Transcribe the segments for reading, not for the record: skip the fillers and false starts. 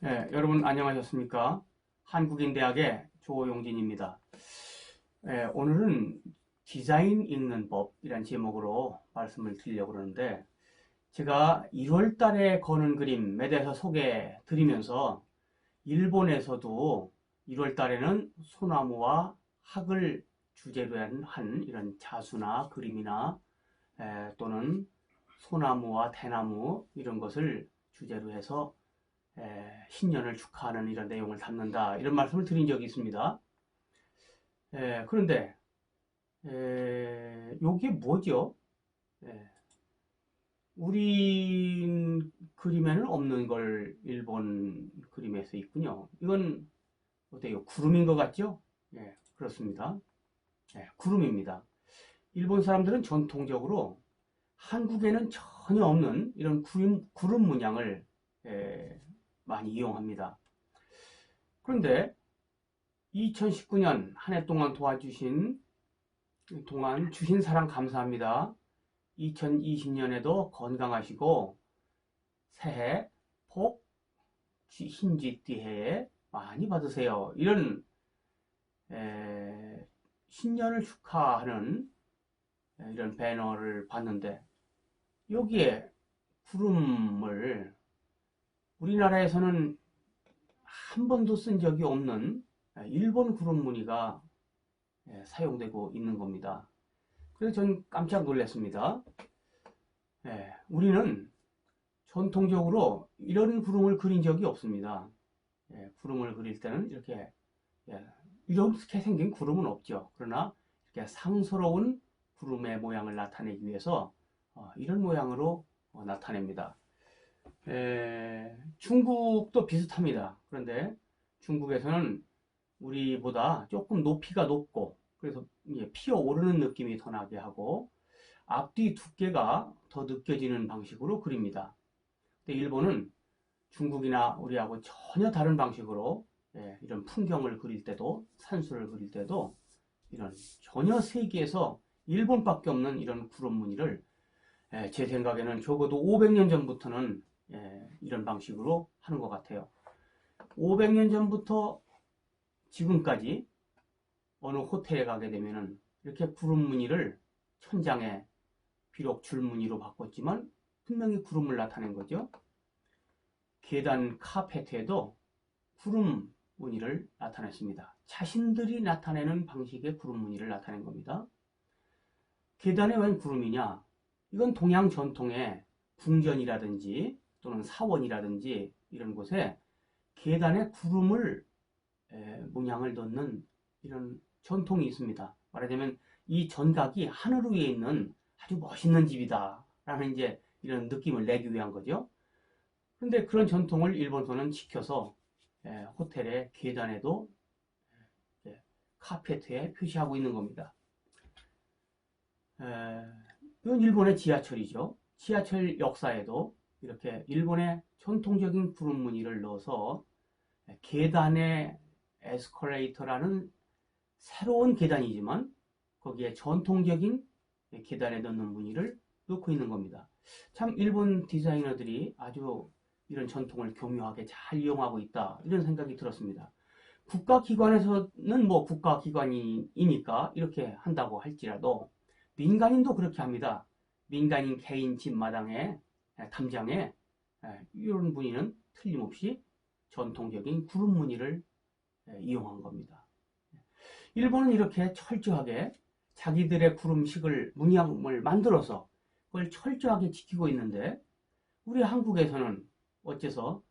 여러분 안녕하셨습니까? 한국인대학의 조용진입니다. 오늘은 디자인 읽는 법이란 제목으로 말씀을 드리려고 그러는데, 제가 1월 달에 거는 그림에 대해서 소개해 드리면서 일본에서도 1월 달에는 소나무와 학을 주제로 한 이런 자수나 그림이나 또는 소나무와 대나무 이런 것을 주제로 해서 신년을 축하하는 이런 내용을 담는다, 이런 말씀을 드린 적이 있습니다. 그런데 요게 뭐죠? 우리 그림에는 없는 걸 일본 그림에서 있군요. 이건 어때요? 구름인 것 같죠? 그렇습니다. 구름입니다. 일본 사람들은 전통적으로 한국에는 전혀 없는 이런 구름 문양을 많이 이용합니다. 그런데 2019년 한 해 동안 주신 사랑 감사합니다. 2020년에도 건강하시고 새해 복 신지띠해에 많이 받으세요. 이런 신년을 축하하는 이런 배너를 봤는데, 여기에 구름을 우리나라에서는 한 번도 쓴 적이 없는 일본 구름 무늬가 사용되고 있는 겁니다. 그래서 전 깜짝 놀랐습니다. 우리는 전통적으로 이런 구름을 그린 적이 없습니다. 구름을 그릴 때는 이렇게 생긴 구름은 없죠. 그러나 이렇게 상스러운 구름의 모양을 나타내기 위해서 이런 모양으로 나타냅니다. 중국도 비슷합니다. 그런데 중국에서는 우리보다 조금 높이가 높고, 그래서 피어오르는 느낌이 더 나게 하고 앞뒤 두께가 더 느껴지는 방식으로 그립니다. 근데 일본은 중국이나 우리하고 전혀 다른 방식으로 이런 풍경을 그릴 때도, 산수를 그릴 때도 이런 전혀 세계에서 일본밖에 없는 이런 구름 무늬를 제 생각에는 적어도 500년 전부터는 이런 방식으로 하는 것 같아요. 500년 전부터 지금까지 어느 호텔에 가게 되면은 이렇게 구름 무늬를 천장에, 비록 줄무늬로 바꿨지만 분명히 구름을 나타낸 거죠. 계단 카페트에도 구름 무늬를 나타냈습니다. 자신들이 나타내는 방식의 구름 무늬를 나타낸 겁니다. 계단에 웬 구름이냐? 이건 동양 전통의 궁전이라든지 또는 사원이라든지 이런 곳에 계단에 구름을 문양을 넣는 이런 전통이 있습니다. 말하자면 이 전각이 하늘 위에 있는 아주 멋있는 집이다 라는 이제 이런 느낌을 내기 위한 거죠. 그런데 그런 전통을 일본서는 지켜서 호텔의 계단에도 카페트에 표시하고 있는 겁니다. 이건 일본의 지하철이죠. 지하철 역사에도 이렇게 일본의 전통적인 구름 무늬를 넣어서 계단에 에스컬레이터라는 새로운 계단이지만 거기에 전통적인 계단에 넣는 무늬를 넣고 있는 겁니다. 참 일본 디자이너들이 아주 이런 전통을 교묘하게 잘 이용하고 있다, 이런 생각이 들었습니다. 국가기관에서는 뭐 국가기관이니까 이렇게 한다고 할지라도 민간인도 그렇게 합니다. 민간인 개인 집 마당에, 담장에 이런 무늬는 틀림없이 전통적인 구름 무늬를 이용한 겁니다. 일본은 이렇게 철저하게 자기들의 구름식을, 문양을 만들어서 그걸 철저하게 지키고 있는데, 우리 한국에서는 어째서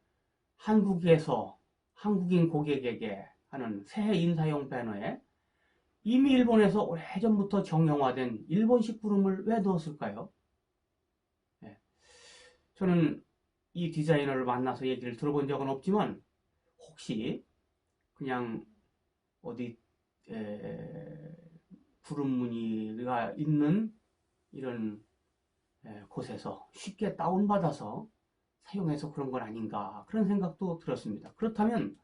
한국인 고객에게 하는 새해 인사용 배너에 이미 일본에서 오래전부터 정형화된 일본식 구름을 왜 넣었을까요? 저는 이 디자이너를 만나서 얘기를 들어본 적은 없지만, 혹시 그냥 어디 구름 무늬가 있는 이런 곳에서 쉽게 다운받아서 사용해서 그런 건 아닌가, 그런 생각도 들었습니다. 그렇다면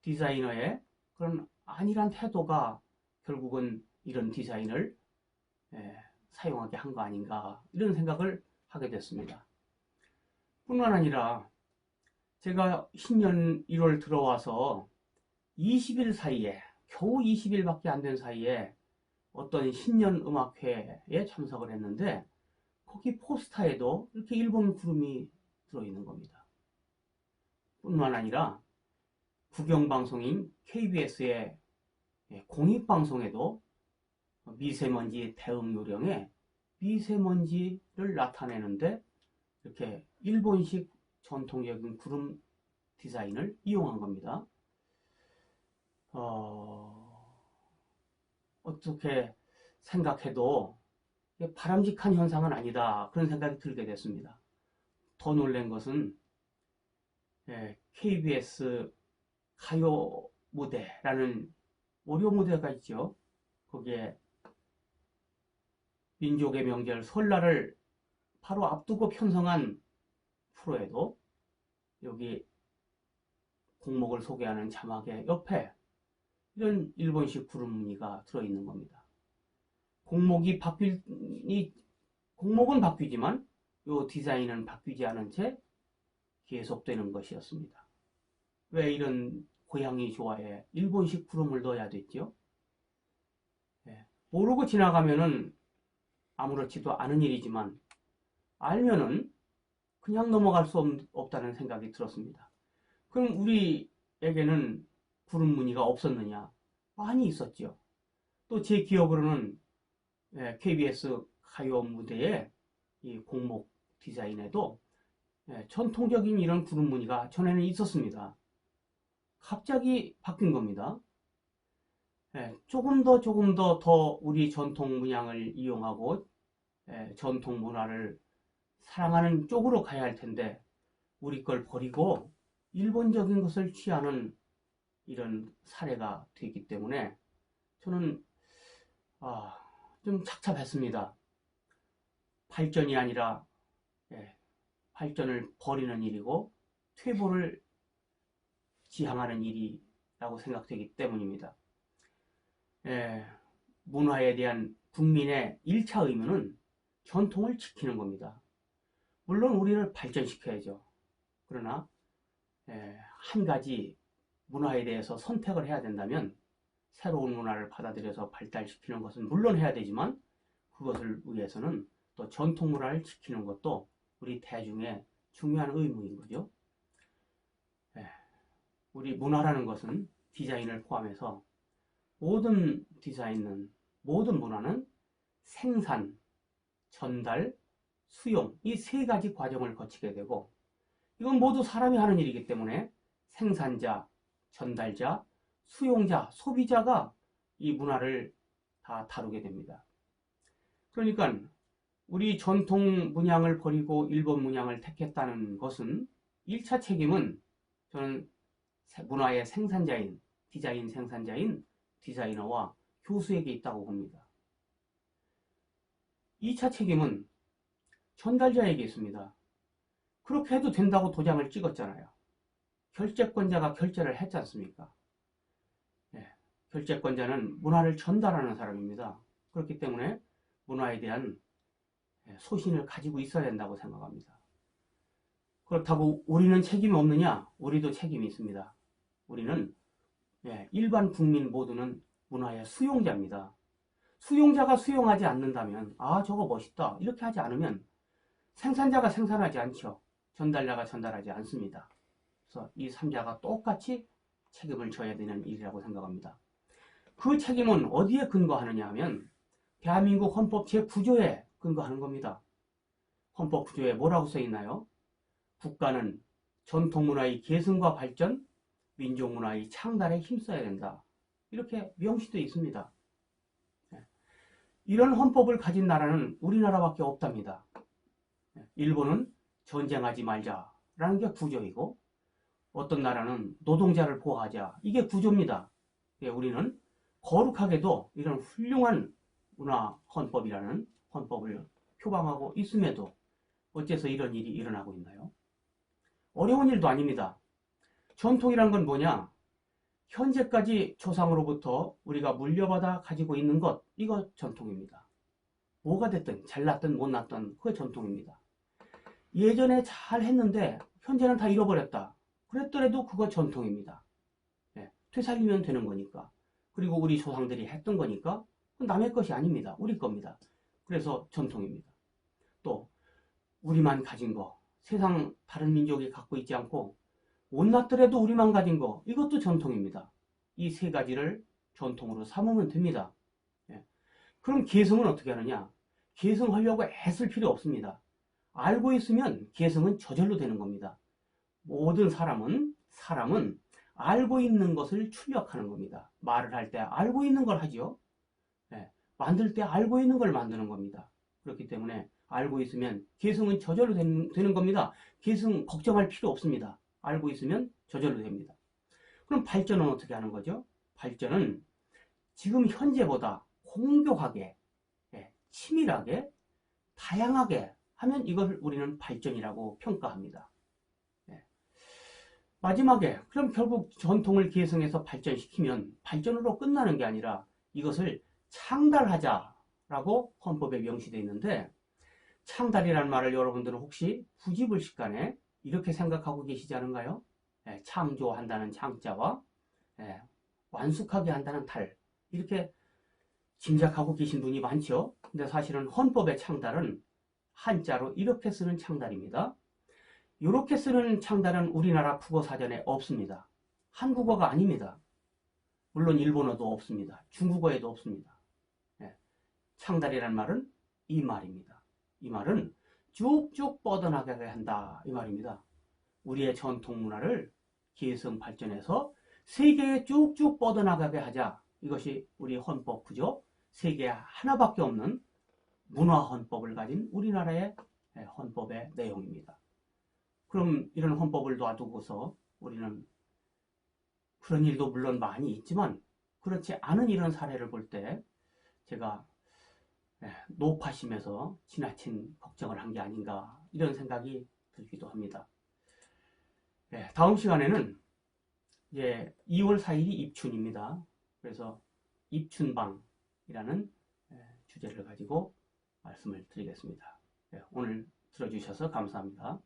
디자이너의 그런 안일한 태도가 결국은 이런 디자인을 사용하게 한 거 아닌가, 이런 생각을 하게 됐습니다. 뿐만 아니라 제가 신년 1월 들어와서 20일 사이에, 겨우 20일밖에 안 된 사이에 어떤 신년 음악회에 참석을 했는데, 거기 포스터에도 이렇게 일본 구름이 들어있는 겁니다. 뿐만 아니라 국영방송인 KBS의 공익방송에도 미세먼지 대응 요령에 미세먼지를 나타내는데 이렇게 일본식 전통적인 구름 디자인을 이용한 겁니다. 어떻게 생각해도 바람직한 현상은 아니다, 그런 생각이 들게 됐습니다. 더 놀란 것은 KBS 가요 무대라는 월요 무대가 있죠. 거기에 민족의 명절 설날을 바로 앞두고 편성한 프로에도 여기 곡목을 소개하는 자막의 옆에 이런 일본식 구름 무늬가 들어있는 겁니다. 곡목은 바뀌지만 이 디자인은 바뀌지 않은 채 계속되는 것이었습니다. 왜 이런 고양이 좋아해 일본식 구름을 넣어야 됐죠? 모르고 지나가면은 아무렇지도 않은 일이지만 알면은 그냥 넘어갈 수 없다는 생각이 들었습니다. 그럼 우리에게는 구름 무늬가 없었느냐? 많이 있었죠. 또 제 기억으로는 KBS 가요 무대의 이 곡목 디자인에도 전통적인 이런 구름 무늬가 전에는 있었습니다. 갑자기 바뀐 겁니다. 조금 더 우리 전통 문양을 이용하고 전통 문화를 사랑하는 쪽으로 가야 할 텐데 우리 걸 버리고 일본적인 것을 취하는 이런 사례가 되기 때문에 저는 좀 착잡했습니다. 발전이 아니라 발전을 버리는 일이고 퇴보를 지향하는 일이라고 생각되기 때문입니다. 문화에 대한 국민의 1차 의무는 전통을 지키는 겁니다. 물론 우리를 발전시켜야죠. 그러나 한 가지 문화에 대해서 선택을 해야 된다면 새로운 문화를 받아들여서 발달시키는 것은 물론 해야 되지만 그것을 위해서는 또 전통 문화를 지키는 것도 우리 대중의 중요한 의무인 거죠. 우리 문화라는 것은 디자인을 포함해서 모든 문화는 생산, 전달, 수용, 이 세 가지 과정을 거치게 되고 이건 모두 사람이 하는 일이기 때문에 생산자, 전달자, 수용자, 소비자가 이 문화를 다 다루게 됩니다. 그러니까 우리 전통 문양을 버리고 일본 문양을 택했다는 것은 1차 책임은 저는 문화의 생산자인, 디자인 생산자인 디자이너와 교수에게 있다고 봅니다. 2차 책임은 전달자에게 있습니다. 그렇게 해도 된다고 도장을 찍었잖아요. 결재권자가 결재를 했지 않습니까? 결재권자는 문화를 전달하는 사람입니다. 그렇기 때문에 문화에 대한 소신을 가지고 있어야 된다고 생각합니다. 그렇다고 우리는 책임이 없느냐? 우리도 책임이 있습니다. 우리는 일반 국민 모두는 문화의 수용자입니다. 수용자가 수용하지 않는다면 저거 멋있다 이렇게 하지 않으면 생산자가 생산하지 않죠. 전달자가 전달하지 않습니다. 그래서 이 3자가 똑같이 책임을 져야 되는 일이라고 생각합니다. 그 책임은 어디에 근거하느냐 하면 대한민국 헌법 제9조에 근거하는 겁니다. 헌법 9조에 뭐라고 써 있나요? 국가는 전통문화의 계승과 발전, 민족문화의 창달에 힘써야 된다. 이렇게 명시되어 있습니다. 이런 헌법을 가진 나라는 우리나라밖에 없답니다. 일본은 전쟁하지 말자라는 게 구조이고 어떤 나라는 노동자를 보호하자, 이게 구조입니다. 우리는 거룩하게도 이런 훌륭한 문화 헌법이라는 헌법을 표방하고 있음에도 어째서 이런 일이 일어나고 있나요? 어려운 일도 아닙니다. 전통이란 건 뭐냐? 현재까지 조상으로부터 우리가 물려받아 가지고 있는 것, 이거 전통입니다. 뭐가 됐든 잘났든 못났든 그게 전통입니다. 예전에 잘 했는데 현재는 다 잃어버렸다. 그랬더라도 그거 전통입니다. 예, 되살리면 되는 거니까. 그리고 우리 조상들이 했던 거니까 남의 것이 아닙니다. 우리 겁니다. 그래서 전통입니다. 또 우리만 가진 거, 세상 다른 민족이 갖고 있지 않고 못났더라도 우리만 가진 거, 이것도 전통입니다. 이 세 가지를 전통으로 삼으면 됩니다. 예. 그럼 계승은 어떻게 하느냐? 계승하려고 애쓸 필요 없습니다. 알고 있으면 계승은 저절로 되는 겁니다. 모든 사람은 알고 있는 것을 출력하는 겁니다. 말을 할 때 알고 있는 걸 하죠. 예. 만들 때 알고 있는 걸 만드는 겁니다. 그렇기 때문에 알고 있으면 계승은 저절로 되는 겁니다. 계승 걱정할 필요 없습니다. 알고 있으면 저절로 됩니다. 그럼 발전은 어떻게 하는 거죠? 발전은 지금 현재보다 공교하게, 치밀하게, 다양하게 하면 이걸 우리는 발전이라고 평가합니다. 마지막에 그럼 결국 전통을 계승해서 발전시키면 발전으로 끝나는 게 아니라 이것을 창달하자라고 헌법에 명시되어 있는데, 창달이라는 말을 여러분들은 혹시 부지불식간에 이렇게 생각하고 계시지 않은가요? 창조한다는 창자와 완숙하게 한다는 달, 이렇게 짐작하고 계신 분이 많죠. 근데 사실은 헌법의 창달은 한자로 이렇게 쓰는 창달입니다. 이렇게 쓰는 창달은 우리나라 국어사전에 없습니다. 한국어가 아닙니다. 물론 일본어도 없습니다. 중국어에도 없습니다. 창달이라는 말은 이 말입니다. 이 말은 쭉쭉 뻗어나가게 한다, 이 말입니다. 우리의 전통 문화를 계승 발전해서 세계에 쭉쭉 뻗어나가게 하자. 이것이 우리 헌법 구조, 세계에 하나밖에 없는 문화 헌법을 가진 우리나라의 헌법의 내용입니다. 그럼 이런 헌법을 놔두고서 우리는 그런 일도 물론 많이 있지만 그렇지 않은 이런 사례를 볼 때 제가 노파심에서 지나친 걱정을 한 게 아닌가, 이런 생각이 들기도 합니다. 다음 시간에는 이제 2월 4일이 입춘입니다. 그래서 입춘방이라는 주제를 가지고 말씀을 드리겠습니다. 오늘 들어주셔서 감사합니다.